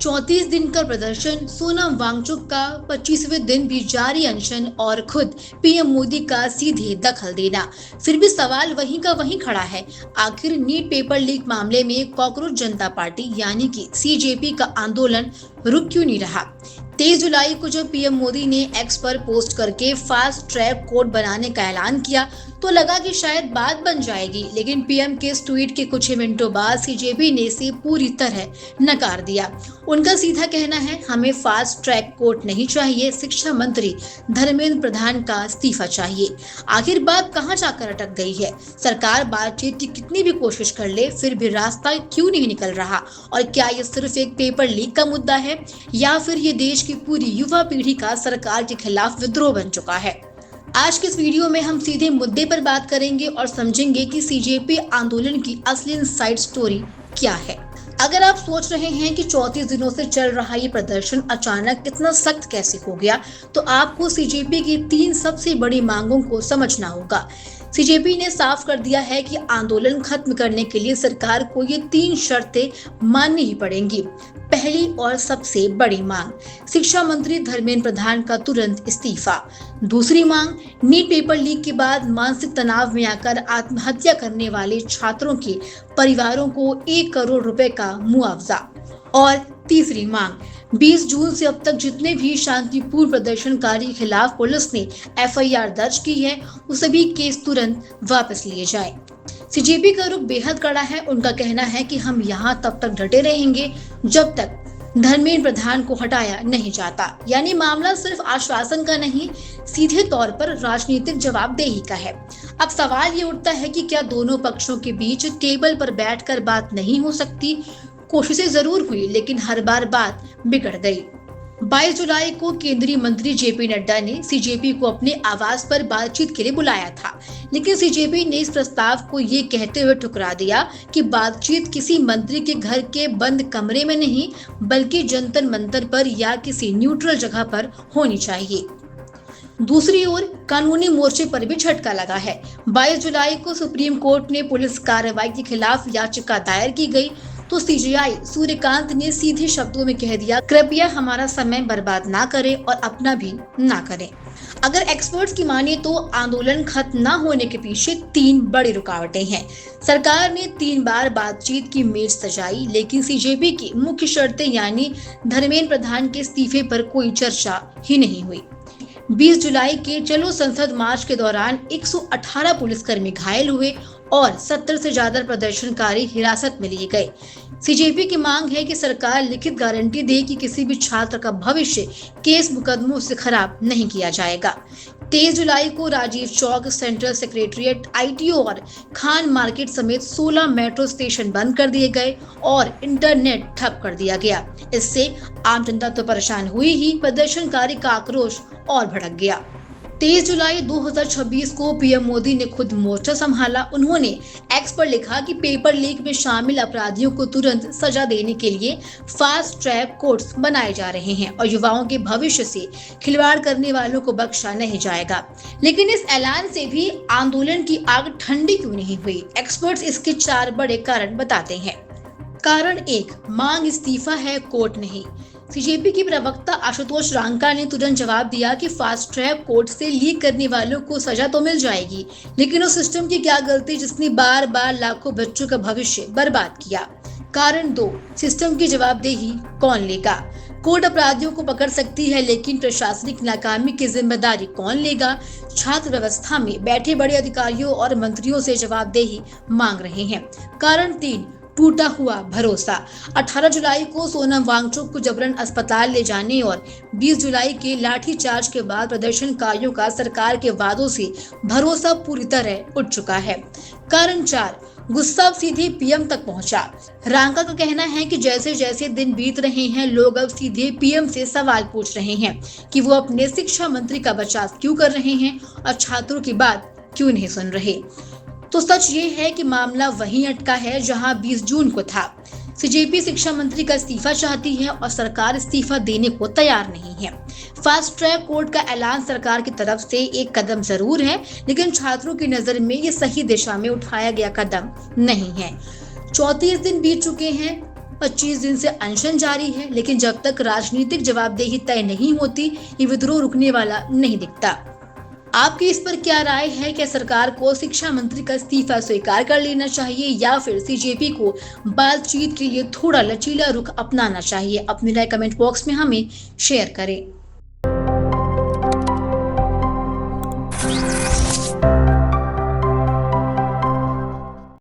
34 दिन का प्रदर्शन, सोनम वांगचुक का 25वें दिन भी जारी अनशन और खुद पीएम मोदी का सीधे दखल देना। फिर भी सवाल वहीं का वहीं खड़ा है। आखिर नीट पेपर लीक मामले में कॉकरोच जनता पार्टी यानी कि सीजेपी का आंदोलन रुक क्यों नहीं रहा? 23 जुलाई को जब पीएम मोदी ने एक्स पर पोस्ट करके फास्ट ट्रैक कोर्ट बनाने का ऐलान किया तो लगा कि शायद बात बन जाएगी, लेकिन पीएम के इस ट्वीट के कुछ ही मिनटों बाद सीजेपी ने इसे पूरी तरह नकार दिया। उनका सीधा कहना है, हमें फास्ट ट्रैक कोर्ट नहीं चाहिए, शिक्षा मंत्री धर्मेंद्र प्रधान का इस्तीफा चाहिए। आखिर बात कहां जाकर अटक गई है? सरकार बातचीत की कितनी भी कोशिश कर ले फिर भी रास्ता क्यों नहीं निकल रहा? और क्या ये सिर्फ एक पेपर लीक का मुद्दा है या फिर ये देश की पूरी युवा पीढ़ी का सरकार के खिलाफ विद्रोह बन चुका है? आज के इस वीडियो में हम सीधे मुद्दे पर बात करेंगे और समझेंगे कि सीजेपी आंदोलन की असली इनसाइड स्टोरी क्या है। अगर आप सोच रहे हैं कि 34 दिनों से चल रहा ये प्रदर्शन अचानक इतना सख्त कैसे हो गया, तो आपको सीजेपी की 3 सबसे बड़ी मांगों को समझना होगा। सीजेपी ने साफ कर दिया है कि आंदोलन खत्म करने के लिए सरकार को ये 3 शर्तें माननी ही पड़ेंगी। पहली और सबसे बड़ी मांग, शिक्षा मंत्री धर्मेंद्र प्रधान का तुरंत इस्तीफा। दूसरी मांग, नीट पेपर लीक के बाद मानसिक तनाव में आकर आत्महत्या करने वाले छात्रों के परिवारों को 1 करोड़ रुपए का मुआवजा। और तीसरी मांग, 20 जून से अब तक जितने भी शांतिपूर्ण प्रदर्शनकारी के खिलाफ पुलिस ने एफआईआर दर्ज की है, वो सभी केस तुरंत वापस लिए जाए। सीजेपी का रुख बेहद कड़ा है। उनका कहना है कि हम यहाँ तब तक डटे रहेंगे जब तक धर्मेंद्र प्रधान को हटाया नहीं जाता। यानी मामला सिर्फ आश्वासन का नहीं, सीधे तौर पर राजनीतिक जवाबदेही का है। अब सवाल ये उठता है कि क्या दोनों पक्षों के बीच टेबल पर बैठकर बात नहीं हो सकती? कोशिशें जरूर हुई, लेकिन हर बार बात बिगड़ गई। 22 जुलाई को केंद्रीय मंत्री जेपी नड्डा ने सीजेपी को अपने आवास पर बातचीत के लिए बुलाया था, लेकिन सीजेपी ने इस प्रस्ताव को ये कहते हुए ठुकरा दिया कि बातचीत किसी मंत्री के घर के बंद कमरे में नहीं, बल्कि जंतर मंतर पर या किसी न्यूट्रल जगह पर होनी चाहिए। दूसरी ओर कानूनी मोर्चे पर भी झटका लगा है। 22 जुलाई को सुप्रीम कोर्ट ने पुलिस कार्रवाई के खिलाफ याचिका दायर की गई तो सीजेआई सूर्यकांत ने सीधे शब्दों में कह दिया, कृपया हमारा समय बर्बाद ना करें और अपना भी ना करें। अगर एक्सपर्ट्स की माने तो आंदोलन खत्म न होने के पीछे 3 बड़ी रुकावटें हैं। सरकार ने 3 बार बातचीत की मेज सजाई, लेकिन सीजेपी की मुख्य शर्तें यानी धर्मेंद्र प्रधान के इस्तीफे पर कोई चर्चा ही नहीं हुई। 20 जुलाई के चलो संसद मार्च के दौरान 118 पुलिसकर्मी घायल हुए और 70 से ज्यादा प्रदर्शनकारी हिरासत में लिए गए। सीजेपी की मांग है कि सरकार लिखित गारंटी दे कि किसी भी छात्र का भविष्य केस मुकदमों से खराब नहीं किया जाएगा। 23 जुलाई को Rajiv Chowk, central secretariat, ITO और खान मार्केट समेत 16 मेट्रो स्टेशन बंद कर दिए गए और इंटरनेट ठप कर दिया गया। इससे आम जनता तो परेशान हुई ही, प्रदर्शनकारी का आक्रोश और भड़क गया। 23 जुलाई 2026 को पीएम मोदी ने खुद मोर्चा संभाला। उन्होंने एक्स पर लिखा कि पेपर लीक में शामिल अपराधियों को तुरंत सजा देने के लिए फास्ट ट्रैक कोर्ट्स बनाए जा रहे हैं और युवाओं के भविष्य से खिलवाड़ करने वालों को बख्शा नहीं जाएगा। लेकिन इस ऐलान से भी आंदोलन की आग ठंडी क्यों नहीं हुई? एक्सपर्ट्स इसके 4 बड़े कारण बताते हैं। कारण 1, मांग इस्तीफा है, कोर्ट नहीं। सीजेपी की प्रवक्ता आशुतोष रांका ने तुरंत जवाब दिया कि फास्ट ट्रैक कोर्ट से लीक करने वालों को सजा तो मिल जाएगी, लेकिन उस सिस्टम की क्या गलती जिसने बार बार लाखों बच्चों का भविष्य बर्बाद किया। कारण 2, सिस्टम की जवाबदेही कौन लेगा? कोर्ट अपराधियों को पकड़ सकती है, लेकिन प्रशासनिक नाकामी की जिम्मेदारी कौन लेगा? छात्र व्यवस्था में बैठे बड़े अधिकारियों और मंत्रियों से जवाबदेही मांग रहे हैं। कारण 3, टूटा हुआ भरोसा। 18 जुलाई को सोनम वांगचुक को जबरन अस्पताल ले जाने और 20 जुलाई के लाठीचार्ज के बाद प्रदर्शनकारियों का सरकार के वादों से भरोसा पूरी तरह उठ चुका है। कारण 4, गुस्सा सीधे पीएम तक पहुंचा। रांका का कहना है कि जैसे जैसे दिन बीत रहे हैं, लोग अब सीधे पीएम से सवाल पूछ रहे हैं कि वो अपने शिक्षा मंत्री का बचाव क्यों कर रहे हैं और छात्रों की बात क्यों नहीं सुन रहे। तो सच ये है कि मामला वहीं अटका है जहां 20 जून को था। सीजेपी शिक्षा मंत्री का इस्तीफा चाहती है और सरकार इस्तीफा देने को तैयार नहीं है। फास्ट ट्रैक कोर्ट का ऐलान सरकार की तरफ से एक कदम जरूर है, लेकिन छात्रों की नजर में ये सही दिशा में उठाया गया कदम नहीं है। 34 दिन बीत चुके हैं 25 दिन से अनशन जारी है, लेकिन जब तक राजनीतिक जवाबदेही तय नहीं होती, ये विद्रोह रुकने वाला नहीं दिखता। आपकी इस पर क्या राय है? क्या सरकार को शिक्षा मंत्री का इस्तीफा स्वीकार कर लेना चाहिए या फिर सीजेपी को बातचीत के लिए थोड़ा लचीला रुख अपनाना चाहिए? अपनी राय कमेंट बॉक्स में हमें शेयर करें।